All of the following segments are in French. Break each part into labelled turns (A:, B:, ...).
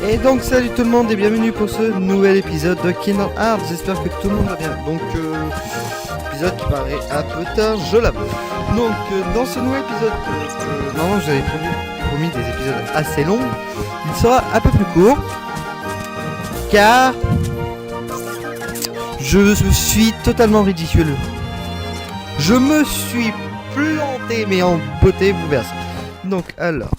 A: Et donc salut tout le monde et bienvenue pour ce nouvel épisode de Kingdom Hearts. J'espère que tout le monde va bien. Donc épisode qui paraît un peu tard, je l'avoue. Donc dans ce nouvel épisode, normalement j'avais promis des épisodes assez longs. Il sera un peu plus court car je suis totalement ridicule. Je me suis planté mais en beauté, vous verrez. Donc alors.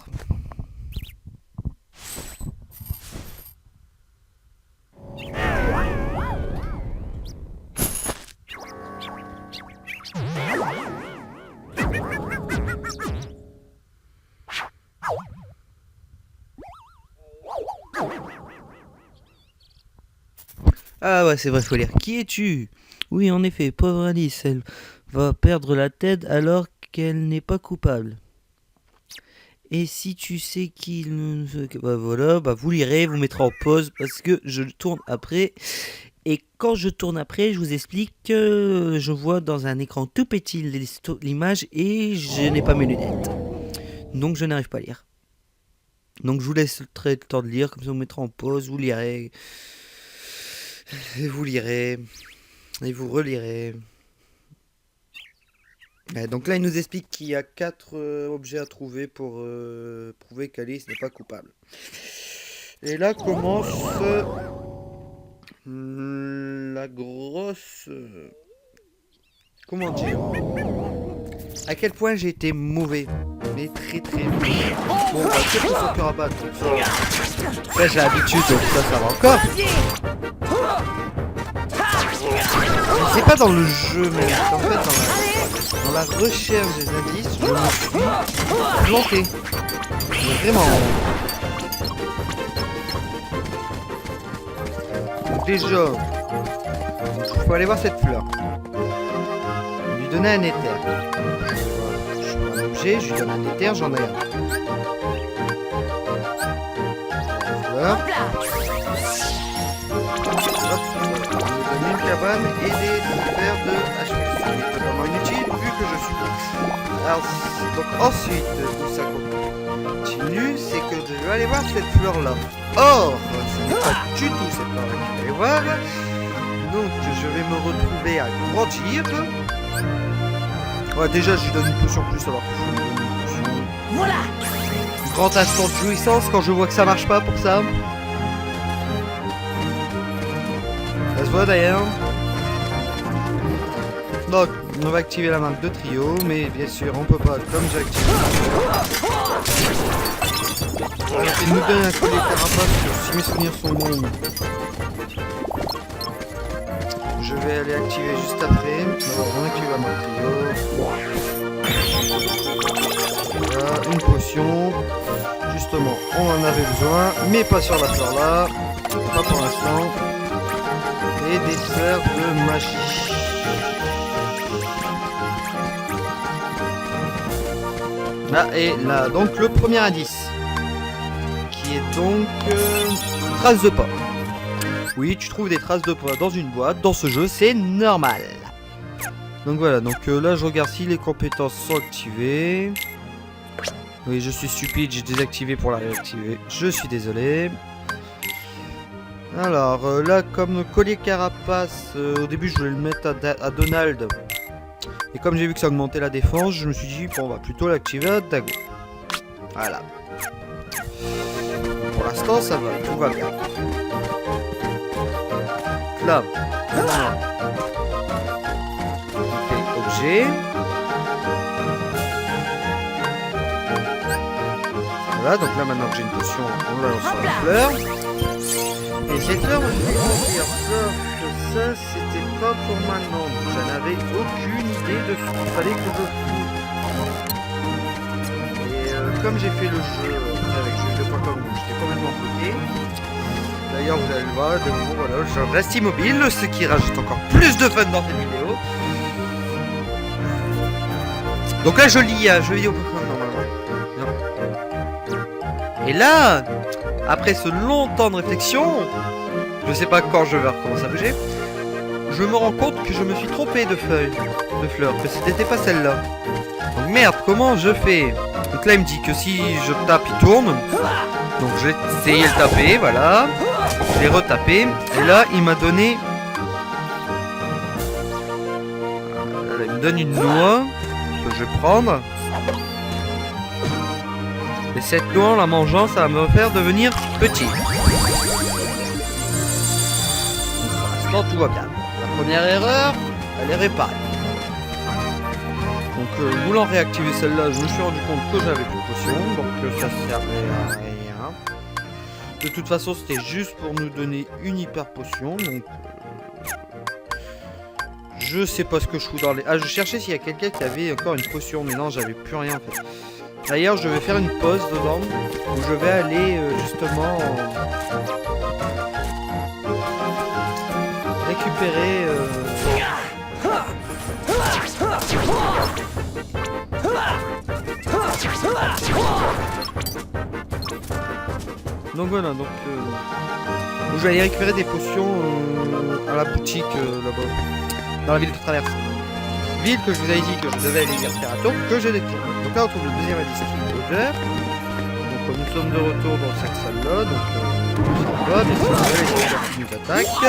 A: Ah ouais, c'est vrai, faut lire. Qui es-tu? Oui, en effet, pauvre Alice, elle va perdre la tête alors qu'elle n'est pas coupable. Et si tu sais qu'il... Bah voilà, bah vous lirez, vous mettrez en pause parce que je tourne après. Et quand je tourne après, je vous explique que je vois dans un écran tout petit l'image et je n'ai pas mes lunettes. Donc je n'arrive pas à lire. Donc je vous laisserai le temps de lire, comme ça vous mettrez en pause, vous lirez... Et vous lirez, et vous relirez. Et donc là, il nous explique qu'il y a 4 objets à trouver pour prouver qu'Alice n'est pas coupable. Et là commence la grosse... comment dire? À quel point j'ai été mauvais. Mais très mauvais. Bon, bah, c'est pour son cœur à battre. Ça, j'ai l'habitude, donc ça va encore. C'est pas dans le jeu, mais en fait dans la recherche des indices, je me suis planté. Mais vraiment. Donc déjà, il faut aller voir cette fleur. Lui donner un éther. Je suis un objet, je lui donne un éther, j'en ai un. Fleur. Une cabane et des verres de HP. C'est totalement inutile vu que je suis là. Alors, donc ensuite, tout ça continue, c'est que je vais aller voir cette fleur là. Or, ce n'est pas du tout cette fleur là que je vais aller voir. Donc je vais me retrouver à grandir. Ouais, déjà je lui donne une potion plus alors que je lui donne une potion. Voilà. Grand instant de jouissance quand je vois que ça marche pas pour ça. Ça se voit d'ailleurs. Donc, on va activer la marque de trio, mais bien sûr, on peut pas, comme j'ai activé. Alors, il nous donne un collier carapace, si mes souvenirs sont bons. Je vais aller activer juste après. On active la marque trio. Voilà, une potion. Justement, on en avait besoin, mais pas sur la fleur là. Pas pour l'instant. Et des sphères de magie. Ah, et là, donc le premier indice. Qui est donc... traces de pas. Oui, tu trouves des traces de pas dans une boîte. Dans ce jeu, c'est normal. Donc voilà, donc là, je regarde si les compétences sont activées. Oui, je suis stupide, j'ai désactivé pour la réactiver. Je suis désolé. Alors là, comme collier carapace, au début je voulais le mettre à Donald. Et comme j'ai vu que ça augmentait la défense, je me suis dit, bon, on va plutôt l'activer à Dago. Voilà. Pour l'instant, ça va, tout va bien. Là, okay, objet. Voilà, donc là maintenant que j'ai une potion, on la lance sur la fleur. Et cette fleur, je vais dire que ça, c'était pas pour maintenant. J'en avais aucune idée de ce qu'il fallait que je foute. Et comme j'ai fait le jeu avec jeu2.com, j'étais complètement bloqué. D'ailleurs, vous allez le voir, de nouveau, voilà, je reste immobile, ce qui rajoute encore plus de fun dans cette vidéo. Donc là, je lis jeuxvideo.com normalement. Non. Et là, après ce long temps de réflexion, je sais pas quand je vais recommencer à bouger, je me rends compte que je me suis trompé de feuilles, de fleurs, que c'était pas celle-là. Donc merde, comment je fais? Donc là il me dit que si je tape il tourne, Donc j'ai essayé de taper, voilà. Je l'ai retapé. Et là, il m'a donné... Là, il me donne une noix que je vais prendre. Et cette noix, en la mangeant, ça va me faire devenir petit. Donc, pour l'instant, tout va bien. La première erreur, elle est réparée. Donc, voulant réactiver celle-là, je me suis rendu compte que j'avais plus de potion. Donc, ça servait à rien. De toute façon, c'était juste pour nous donner une hyper potion. Donc, je sais pas ce que je fous dans les... Ah, je cherchais s'il y a quelqu'un qui avait encore une potion. Mais non, j'avais plus rien en fait. D'ailleurs, je vais faire une pause dedans où je vais aller justement récupérer. Donc voilà, donc où je vais aller récupérer des potions à la boutique là-bas, dans la ville de traverse. Ville que je vous avais dit que je devais aller y faire un tour, que je détourne. Donc là on trouve le deuxième indice qui est odeur. Donc nous sommes de retour dans cette salle là, donc on s'en va, mais c'est vrai, les qui nous attaquent.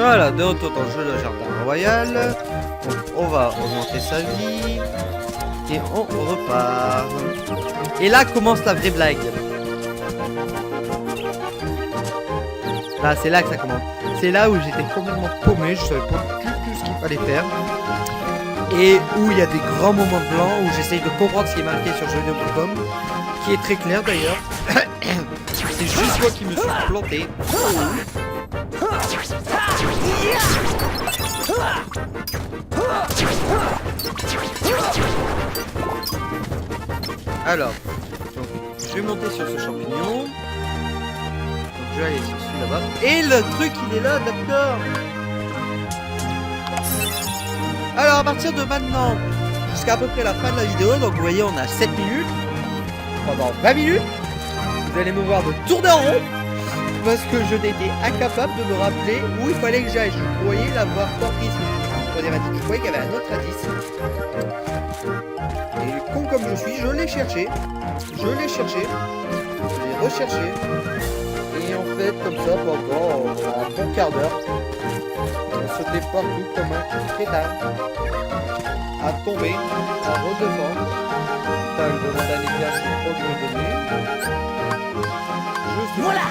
A: Voilà, de retour dans le jeu de Jardin Royal. Donc, on va augmenter sa vie. Et on repart. Et là commence la vraie blague. Là, c'est là que ça commence. C'est là où j'étais complètement paumé. Je savais pas du tout ce qu'il fallait faire. Et où il y a des grands moments blancs où j'essaye de comprendre ce qui est marqué sur jeuxvideo.com. Qui est très clair d'ailleurs. C'est juste moi qui me suis planté. Alors, donc, je vais monter sur ce champignon. Donc, je vais aller sur celui là-bas. Et le truc, il est là, d'accord. Alors, à partir de maintenant, jusqu'à peu près la fin de la vidéo, donc vous voyez, on a 7 minutes. Pendant 20 minutes, vous allez me voir de tourner en rond. Parce que je n'étais incapable de me rappeler où il fallait que j'aille. Je croyais l'avoir compris. Je croyais qu'il y avait un autre indice. Et con comme je suis, je l'ai cherché. Je l'ai recherché. Et en fait, comme ça, pendant un bon quart d'heure, on sautait partout comme un crétin. À tomber, à redescendre. Putain, le montagne est bien, c'est trop que je me donnais. Je suis voilà.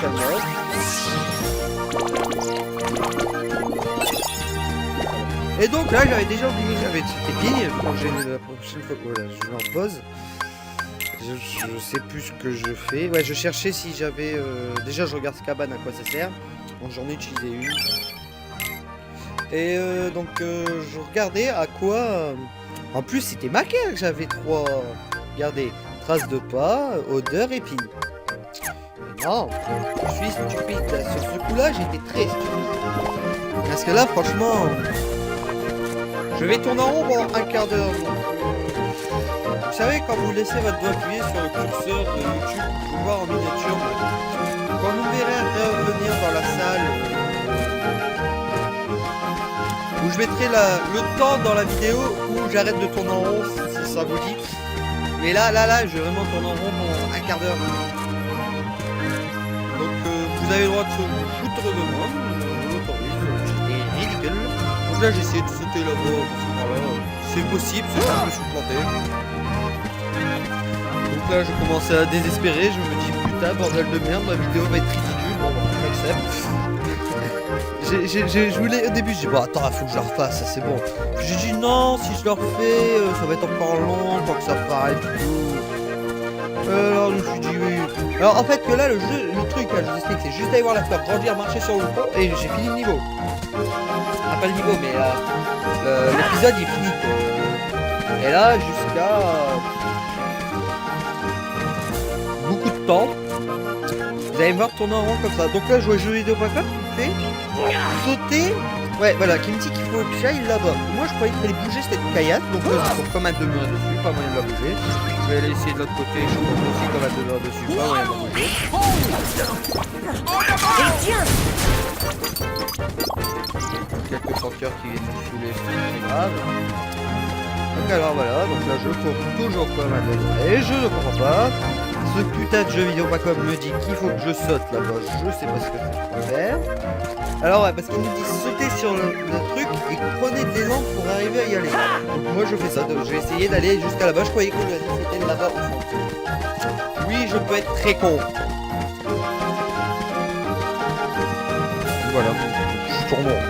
A: Et donc là j'avais déjà oublié, c'était bien quand j'ai la prochaine fois que voilà, je vais en pause. Je sais plus ce que je fais. Ouais, je cherchais si j'avais déjà je regarde ce cabane à quoi ça sert. Donc j'en ai utilisé une. Et donc je regardais à quoi en plus c'était marqué que j'avais 3. Regardez, traces de pas, odeur, épine. Non, je suis stupide. Sur ce coup-là, j'étais très stupide. Parce que là, franchement, je vais tourner en rond pendant un quart d'heure. Vous savez, quand vous laissez votre doigt appuyé sur le curseur de YouTube pour voir en miniature, quand vous me verrez revenir dans la salle, où je mettrai le temps dans la vidéo où j'arrête de tourner en rond, si ça vous dit. Mais là, je vais vraiment tourner en rond pendant un quart d'heure. Vous avez le droit de se foutre de moi, je l'autorise, j'étais ridicule. Donc là j'ai essayé de sauter là-bas, c'est possible, c'est ça, je me suis planté. Donc là je commençais à désespérer, je me dis putain bordel de merde, ma vidéo va être ridicule, bon j'accepte. Je voulais au début, je dis bon attends, il faut que je la refasse, ça c'est bon. J'ai dit non, si je le refais, ça va être encore long, tant que ça paraît du tout. Alors je me suis dit oui. Alors en fait que là le truc là, je vous explique, c'est juste aller voir la fleur grandir, marcher sur le pont et j'ai fini le niveau. Ah pas le niveau mais l'épisode il est fini quoi. Et là jusqu'à beaucoup de temps, vous allez me voir tourner en rond comme ça. Donc là je vois jeuxvideo.com, fait sauter Ouais, voilà, qui me dit qu'il faut que j'aille là-bas. Moi, je croyais qu'il fallait bouger cette caillasse, donc là, je trouve comme un demeure dessus, pas moyen de la bouger. Je vais aller essayer de l'autre côté, je trouve aussi comme un demeure dessus, pas moyen de la bouger. Quelques flanqueurs qui viennent me saouler, c'est très grave. Donc alors voilà, donc là je cours toujours comme un degré, je ne comprends pas. Ce putain de jeu vidéo pas comme me dit qu'il faut que je saute là-bas, je sais pas ce que c'est pour faire. Alors ouais, parce qu'il nous dit sauter sur le truc et prenez de l'élan pour arriver à y aller. Donc moi je fais ça, donc je vais essayer d'aller jusqu'à là-bas, je croyais que c'était là-bas au fond. Oui, je peux être très con. Voilà, je tourne rond.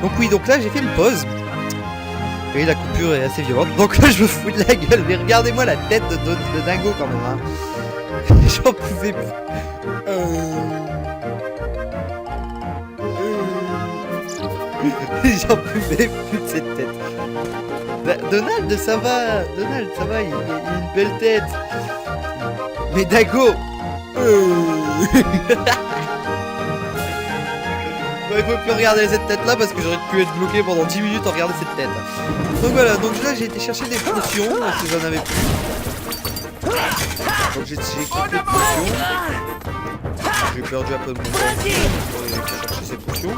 A: Donc oui, donc là j'ai fait une pause. Oui, la coupure est assez violente, donc là je me fous de la gueule, mais regardez-moi la tête de dingo quand même, hein. J'en pouvais plus. J'en pouvais plus de cette tête. Bah, Donald, ça va, il a une belle tête. Mais Dingo Bon, il faut plus regarder cette tête là parce que j'aurais pu être bloqué pendant 10 minutes en regardant cette tête. Donc voilà, donc là j'ai été chercher des potions parce que j'en avais plus. Donc j'ai équipé des potions. J'ai perdu un peu de mon temps pour chercher ces potions.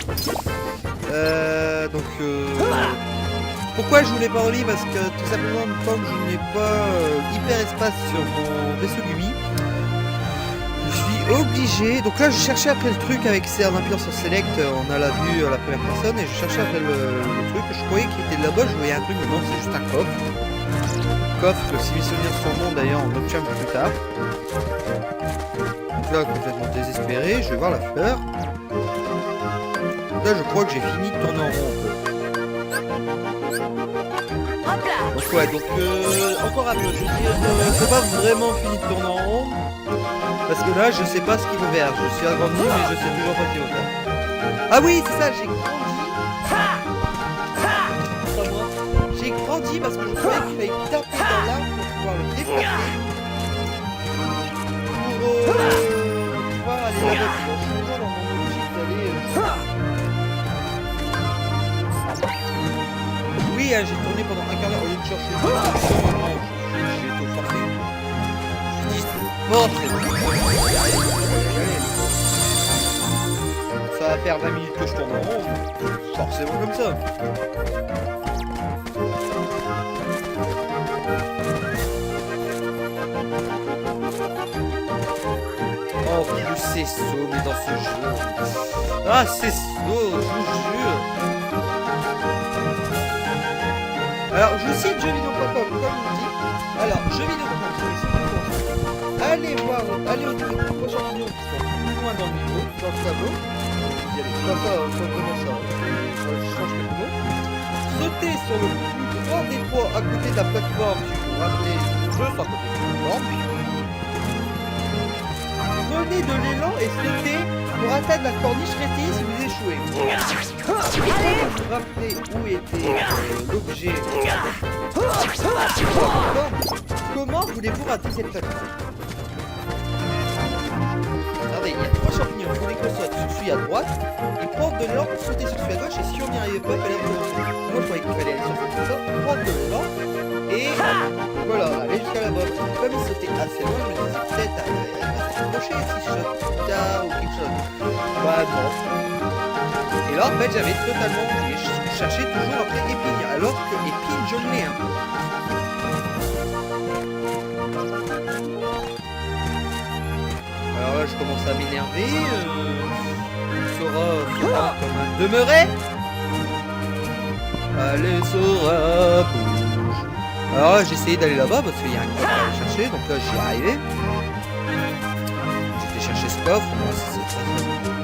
A: Pourquoi je voulais pas en lit? Parce que tout simplement tant que je n'ai pas hyper espace sur mon vaisseau Gumi, je suis obligé. Donc là je cherchais après le truc avec en appuyant sur Select, on a la vue à la première personne et je cherchais après le truc. Je croyais qu'il était là-bas, je voyais un truc, mais non c'est juste un coffre. Coffre, si mes souvenirs sont bons d'ailleurs, on obtient un peu plus tard. Donc là complètement désespéré, je vais voir la fleur. Là je crois que j'ai fini de tourner en rond un peu. Donc ouais, donc encore un peu, je veux dire, c'est pas vraiment fini de tourner en rond. Parce que là je sais pas ce qu'il faut faire, je suis agrandi mais je sais toujours pas ce qu'il faut faire. Ah oui c'est ça, j'ai grandi. J'ai grandi parce que je croyais qu'il fallait taper dans l'arbre pour pouvoir le déplacer. Pour pouvoir aller là-bas. Je suis toujours dans mon logique d'aller... Oui, hein, j'ai tourné pendant un quart d'heure au lieu de chercher une solution. Non, j'ai été forcé. Je dis bon, c'est bon. Ça va faire 20 minutes que je tourne en rond. Forcément comme ça. Oh, plus c'est saut, mais dans ce jeu. Ah, c'est saut, je vous jure. Alors, je cite jeuxvideo.com, comme on dit. Alors, jeuxvideo.com, allez voir, allez au niveau de vos champignons qui sont plus loin dans le niveau, dans le tableau. Vous y allez, pas ça, comment ça, je change quelques mots. Sautez sur le plus grand dépôt à côté de la plateforme, si vous vous rappelez, je suis à côté de la plateforme. Prenez de l'élan et sautez pour atteindre la corniche restée si vous échouez. Vous vous rappelez où était l'objet? Comment voulez-vous rater cette plateforme? Regardez, il y a 3 champignons. Il faudrait qu'on saute sur celui à droite et prendre de l'élan pour sauter sur celui à gauche. Et si on n'y arrivait pas, il fallait recommencer. Moi, je croyais qu'il fallait aller sur cette ça, prendre de l'élan et voilà, aller jusqu'à là-bas. Comme il sautait assez loin, je me disais peut-être elle va s'approcher si je saute tard ou quelque chose. Bah non. Et là, en fait, j'avais totalement oublié. Je cherchais toujours après Épine, alors que Épine, je l'ai un peu. Alors là, je commence à m'énerver. Sora comme un demeuré. Allez, Sora, bouge. Alors là, j'ai essayé d'aller là-bas parce qu'il y a un coffre à aller chercher. Donc là, j'y arrivais. J'ai été chercher ce coffre.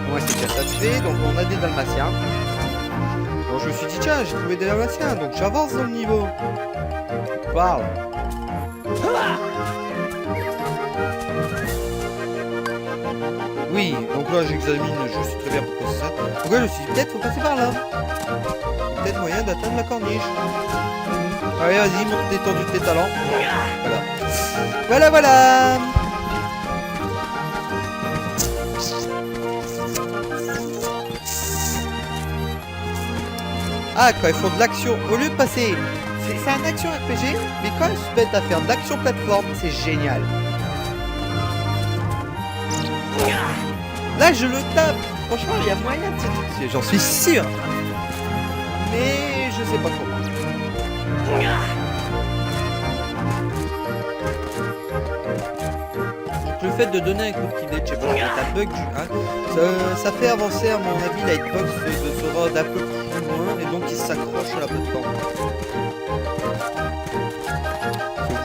A: Moi, c'est déjà satisfait. Donc, on a des dalmatiens. Donc, je me suis dit, tiens, j'ai trouvé des dalmatiens. Donc, j'avance dans le niveau. Parle. Oui, donc là j'examine, je sais très bien pourquoi c'est ça. Donc là je me suis dit peut-être faut passer par là. Peut-être moyen d'atteindre la corniche. Allez vas-y, monte détendu de tes talents. Voilà. Voilà voilà. Ah, quand ils font de l'action, au lieu de passer... C'est un action RPG, mais quand ils se mettent à faire de l'action plateforme, c'est génial. Là, je le tape. Franchement, il y a moyen de se... J'en suis sûr. Mais je sais pas comment. Donc le fait de donner un coup de keyblade, je sais pas, un bug du 1, ça fait avancer à mon avis la hitbox de Sora d'un peu plus loin et donc il s'accroche à la plateforme.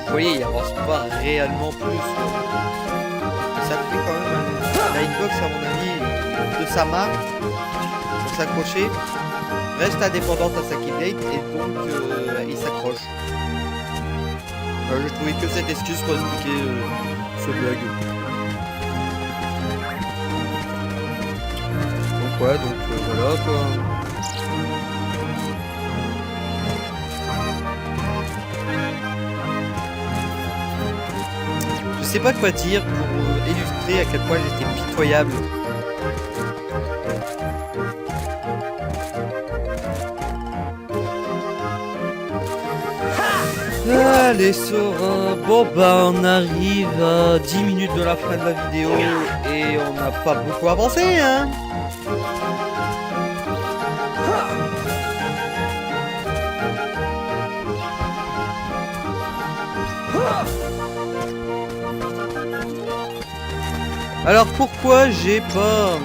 A: Vous voyez, il avance pas réellement plus. Ça fait quand même la hitbox à mon avis de sa marque pour s'accrocher reste indépendante à sa keyblade et donc il s'accroche. Je trouvais que cette excuse pour expliquer ce bug. Donc ouais, voilà quoi. Je sais pas quoi dire pour illustrer à quel point j'étais pitoyable. Allez Sora, bon bah on arrive à 10 minutes de la fin de la vidéo et on n'a pas beaucoup avancé hein. Alors pourquoi j'ai pas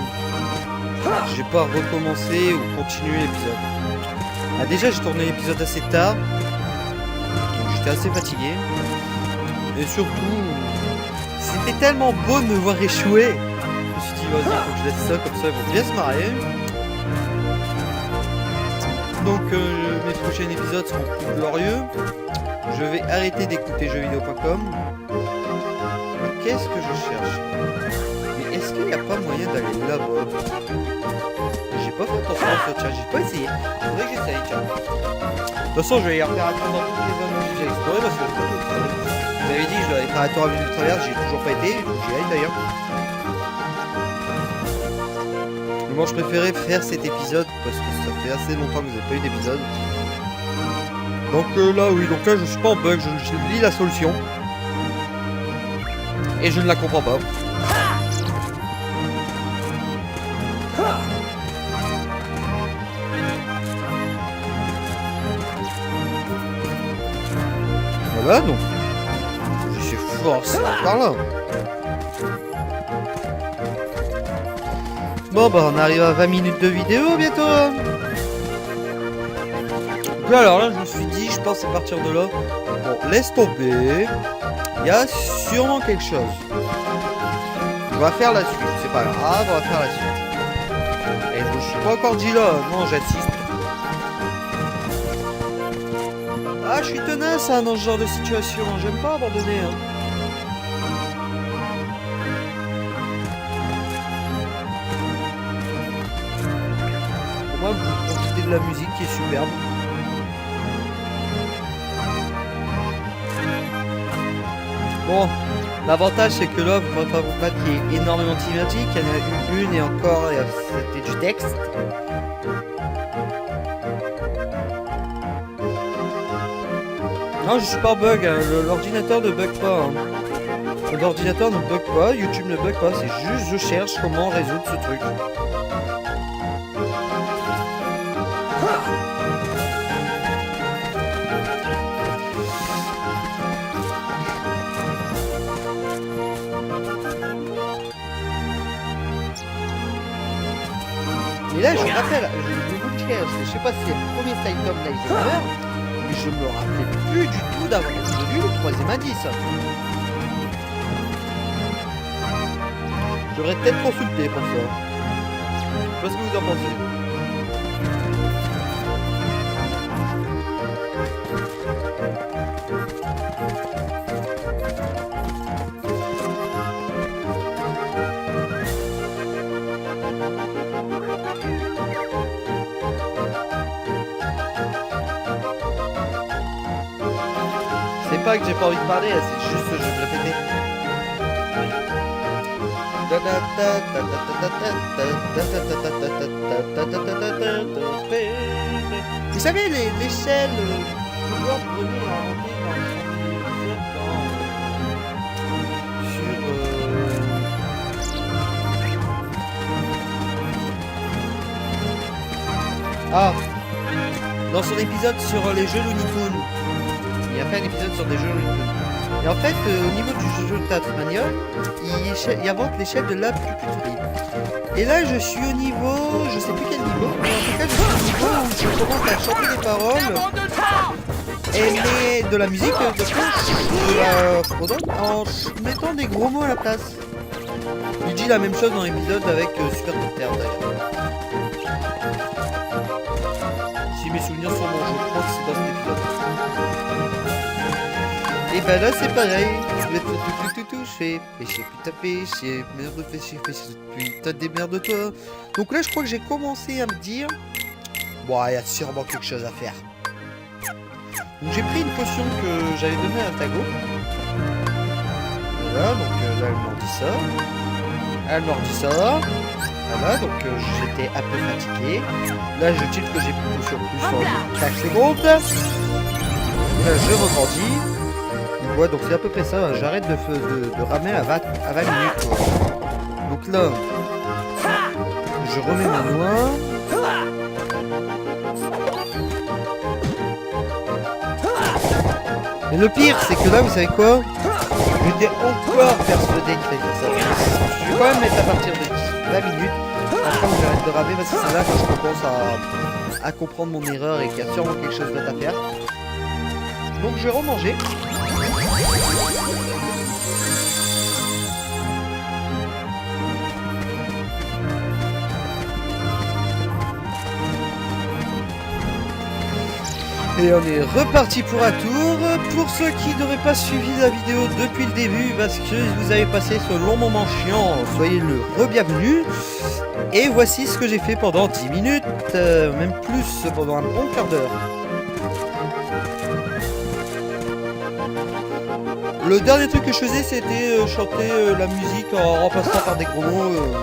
A: recommencé ou continué l'épisode? Ah, déjà j'ai tourné l'épisode assez tard. J'étais assez fatigué. Et surtout, c'était tellement beau de me voir échouer. Je me suis dit, vas-y, faut que je laisse ça, comme ça ils vont bien se marrer. Donc, mes prochains épisodes seront plus glorieux. Je vais arrêter d'écouter jeuxvideo.com. Qu'est-ce que je cherche? Mais est-ce qu'il n'y a pas moyen d'aller là-bas? J'ai pas fait attention à ça, tiens, j'ai pas essayé. Faudrait que j'essaye, tiens. De toute façon, je vais y refaire un tour dans toutes les zones que j'ai explorées parce que je peux tout. Vous avez dit, je dois aller faire un tour à vue de travers, j'ai toujours pas été, il faut que j'y aille d'ailleurs. Mais moi, je préférais faire cet épisode parce que ça fait assez longtemps que vous n'avez pas eu d'épisode. Donc là, oui, donc là, je suis pas en bug, je lis la solution. Et je ne la comprends pas. Voilà donc. Je suis forcé par là. Bon bah on arrive à 20 minutes de vidéo bientôt. Donc là, alors là je me suis dit, je pense à partir de là. Bon, laisse tomber. Il y a sûrement quelque chose. On va faire la suite, c'est pas grave, on va faire la suite. Et je me suis pas encore dit là, non j'insiste. Ah, je suis tenace hein, dans ce genre de situation, j'aime pas abandonner. Hein. Pour moi, vous profitez de la musique qui est superbe. Bon, l'avantage c'est que là, vous ne pourrez pas vous plaindre qu'il y ait énormément de cinématiques, il y en a eu une et encore, c'était du texte. Non, je suis pas en bug, hein. L'ordinateur ne bug pas. Hein. L'ordinateur ne bug pas, YouTube ne bug pas, c'est juste je cherche comment résoudre ce truc. Et là, je rappelle, je sais pas si c'est le premier Saitama Night, mais je me rappelais plus du tout d'avoir vu le troisième indice. J'aurais peut-être consulté pour ça. Je sais pas ce que vous en pensez. C'est pas que j'ai pas envie de parler, c'est juste que je vais me répéter. Vous savez, l'échelle que le joueur Brené a inventé dans son épisode sur les jeux Looney Tunes. Il a fait un épisode sur des jeux Looney Tunes. Et en fait, au niveau du jeu de Tatmania, il invente l'échelle de la plus terrible. Et là, je suis au niveau, je sais plus quel niveau, mais en tout cas, je suis au niveau où je commence à chanter des paroles et de la musique en mettant des gros mots à la place. Il dit la même chose dans l'épisode avec Super Docteur d'ailleurs. Si mes souvenirs sont bons, je crois que c'est dans cet épisode. Et ben là c'est pareil. Je fais péché putain péché, merde péché, putain démerde-toi. Donc là je crois que j'ai commencé à me dire, bon il y a sûrement quelque chose à faire. Donc j'ai pris une potion que j'avais donnée à Tago. Voilà, donc là elle m'en dit ça. Elle m'en dit ça. Voilà, donc j'étais un peu fatigué. Là je tilte que j'ai plus de potion plus en 4 secondes. Là je rebondis. Ouais, donc c'est à peu près ça, j'arrête de ramer à 20 minutes quoi. Donc là, je remets ma noix. Mais le pire c'est que là, vous savez quoi? J'étais encore persuadé qu'il fallait faire ça. Je vais quand même mettre à partir de 20 minutes. Après j'arrête de ramer parce que c'est là que je commence à comprendre mon erreur et qu'il y a sûrement quelque chose d'autre à faire. Donc je vais remanger. Et on est reparti pour un tour. Pour ceux qui n'auraient pas suivi la vidéo depuis le début, parce que vous avez passé ce long moment chiant, soyez le re-bienvenu. Et voici ce que j'ai fait pendant 10 minutes, même plus pendant un bon quart d'heure. Le dernier truc que je faisais, c'était chanter la musique en remplaçant par des gros mots.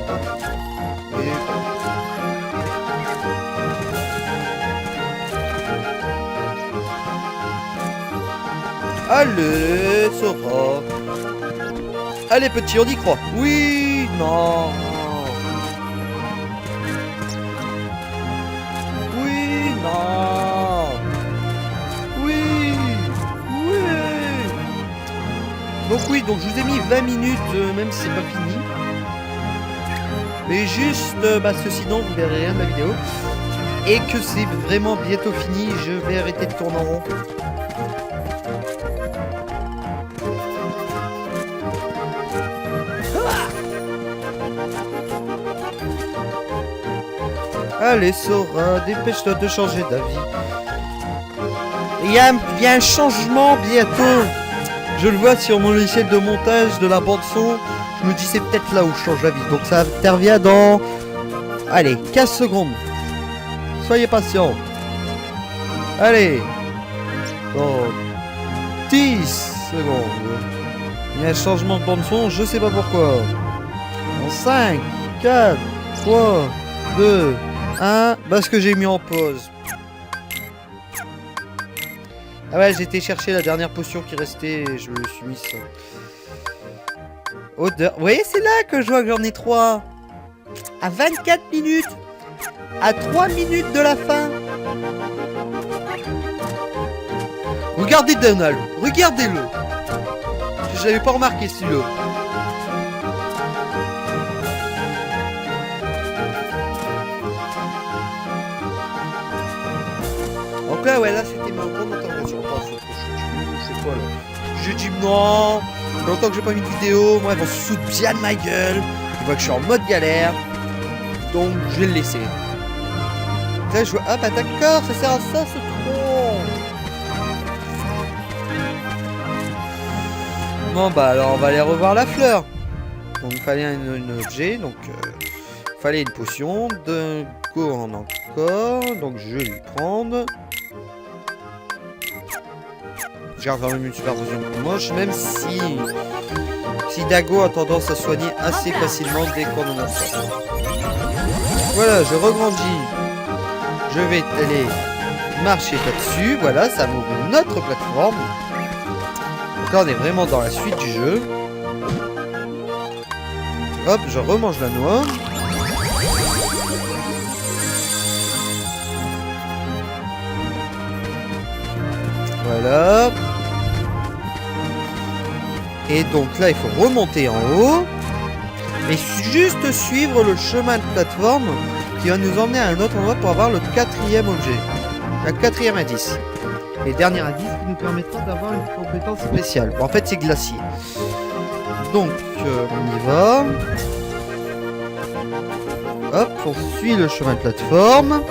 A: Allez, Sora. Allez, petit, on y croit. Oui, non. Oui, non. Oui. Oui. Donc oui, donc je vous ai mis 20 minutes, même si c'est pas fini. Mais juste parce que sinon vous verrez rien de la vidéo. Et que c'est vraiment bientôt fini, je vais arrêter de tourner en rond. Allez Sora, dépêche-toi de changer d'avis. Il y a un changement bientôt. Je le vois sur mon logiciel de montage de la bande son. Je me dis c'est peut-être là où je change d'avis. Donc ça intervient dans... Allez, 15 secondes. Soyez patient. Allez. Dans 10 secondes. Il y a un changement de bande son, je sais pas pourquoi. En 5, 4, 3, 2, 1. Parce que j'ai mis en pause. Ah ouais, j'ai été chercher la dernière potion qui restait et je me suis mis ça. Odeur. Vous voyez, c'est là que je vois que j'en ai 3. À 24 minutes. À 3 minutes de la fin. Regardez Donald. Regardez-le. Je l'avais pas remarqué celui-là. Donc là, ouais, là c'était ma grande intervention. Je sais quoi là. J'ai dit non. Longtemps que j'ai pas mis de vidéo. Moi, ils vont se foutre bien de ma gueule. Ils voient que je suis en mode galère. Donc, je vais le laisser. Là, je vois. Ah, bah d'accord, ça sert à ça ce tronc. Bon, bah alors, on va aller revoir la fleur. Donc, il fallait un objet. Donc, il fallait une potion. De go en encore. Donc, je vais lui prendre. J'ai quand même une super potion moche, même si Dago a tendance à soigner assez facilement dès qu'on en a ça. Voilà, je regrandis. Je vais aller marcher là-dessus. Voilà, ça m'ouvre une autre plateforme. Donc là, on est vraiment dans la suite du jeu. Hop, je remange la noix. Voilà. Et donc là, il faut remonter en haut. Et juste suivre le chemin de plateforme qui va nous emmener à un autre endroit pour avoir le quatrième objet. Le quatrième indice. Et dernier indice qui nous permettra d'avoir une compétence spéciale. Bon, en fait, c'est glacier. Donc, on y va. Hop, on suit le chemin de plateforme.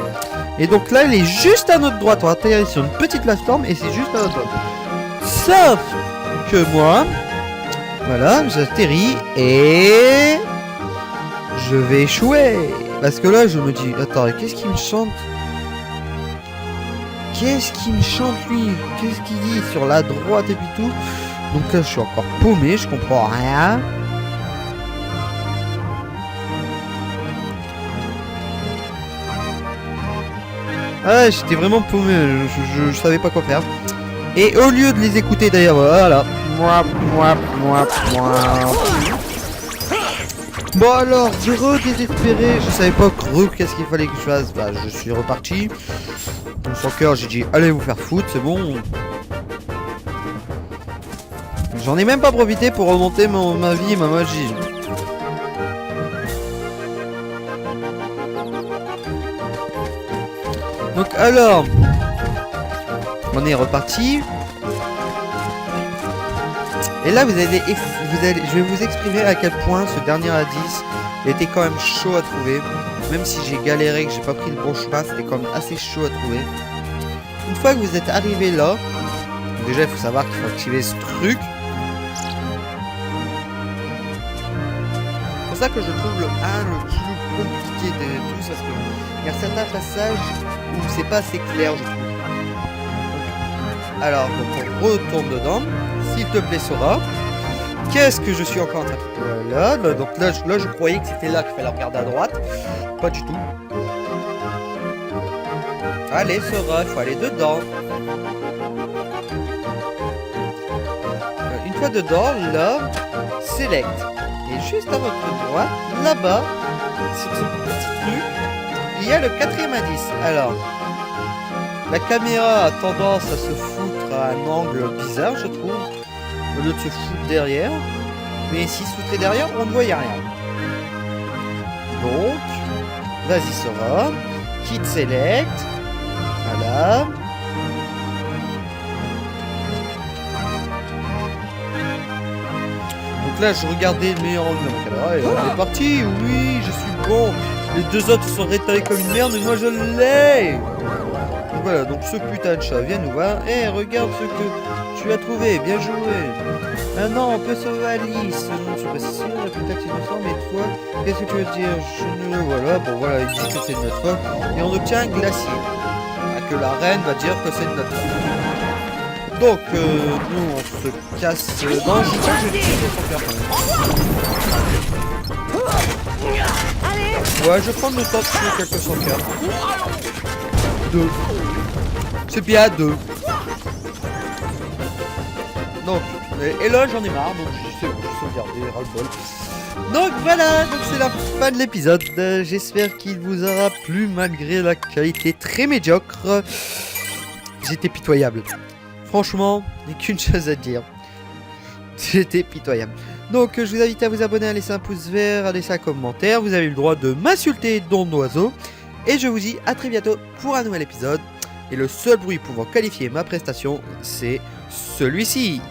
A: Et donc là, il est juste à notre droite. On va atterrir sur une petite plateforme et c'est juste à notre droite. Sauf que moi, voilà, j'atterris et je vais échouer. Parce que là, je me dis, attends, qu'est-ce qu'il me chante? Qu'est-ce qu'il me chante lui? Qu'est-ce qu'il dit sur la droite et puis tout? Donc là, je suis encore paumé, je comprends rien. Ah, j'étais vraiment paumé, je savais pas quoi faire. Et au lieu de les écouter d'ailleurs, voilà. Bon alors, je redésespéré, je savais pas qu'est-ce qu'il fallait que je fasse. Bah, je suis reparti. Dans son cœur, j'ai dit, allez vous faire foutre, c'est bon. J'en ai même pas profité pour remonter ma vie et ma magie. Donc alors, on est reparti. Et là, je vais vous exprimer à quel point ce dernier indice était quand même chaud à trouver. Même si j'ai galéré, que j'ai pas pris le bon chemin, c'était quand même assez chaud à trouver. Une fois que vous êtes arrivé là, déjà il faut savoir qu'il faut activer ce truc. C'est pour ça que je trouve le 1 le plus compliqué de tous, parce qu'il y a certains passages où c'est pas assez clair, je trouve. Alors, donc on retourne dedans. S'il te plaît, Sora. Qu'est-ce que je suis encore en train de... Voilà, donc là, je croyais que c'était là qu'il fallait regarder à droite. Pas du tout. Allez, Sora, il faut aller dedans. Une fois dedans, là, select. Et juste à votre droite, là-bas, sur ce petit truc, il y a le quatrième indice. Alors, la caméra a tendance à se foutre à un angle bizarre, je trouve, au lieu de se foutre derrière. Mais s'il se foutrait derrière, on ne voyait rien. Donc, vas-y Sora, quitte select. Voilà. Donc là, je regardais le meilleur angle de la caméra et on est parti. Oui, je suis bon. Les deux autres sont rétalés comme une merde, mais moi je l'ai. Donc voilà, donc ce putain de chat vient nous voir. Eh, regarde ce que tu as trouvé, bien joué. Maintenant, on peut sauver Alice. Je ne suis pas sûr, elle est peut-être innocente, mais toi, qu'est-ce que tu veux dire? Je ne le vois là. Bon, voilà, il dit que c'est de notre faute. Et on obtient un glacier. Que la reine va dire que c'est de notre faute. Donc, nous, on se casse dans le jeu. Je vais tirer son cœur quand même. Ouais, je vais prendre le temps de tuer quelques sans cœur. 2. C'est bien 2. Donc, et là j'en ai marre, donc je sais sauvegarder, ras-le-bol. Donc voilà, donc c'est la fin de l'épisode. J'espère qu'il vous aura plu malgré la qualité très médiocre. J'étais pitoyable. Franchement, il n'y a qu'une chose à dire. J'étais pitoyable. Donc je vous invite à vous abonner, à laisser un pouce vert, à laisser un commentaire. Vous avez le droit de m'insulter, don d'oiseau. Et je vous dis à très bientôt pour un nouvel épisode. Et le seul bruit pouvant qualifier ma prestation, c'est celui-ci.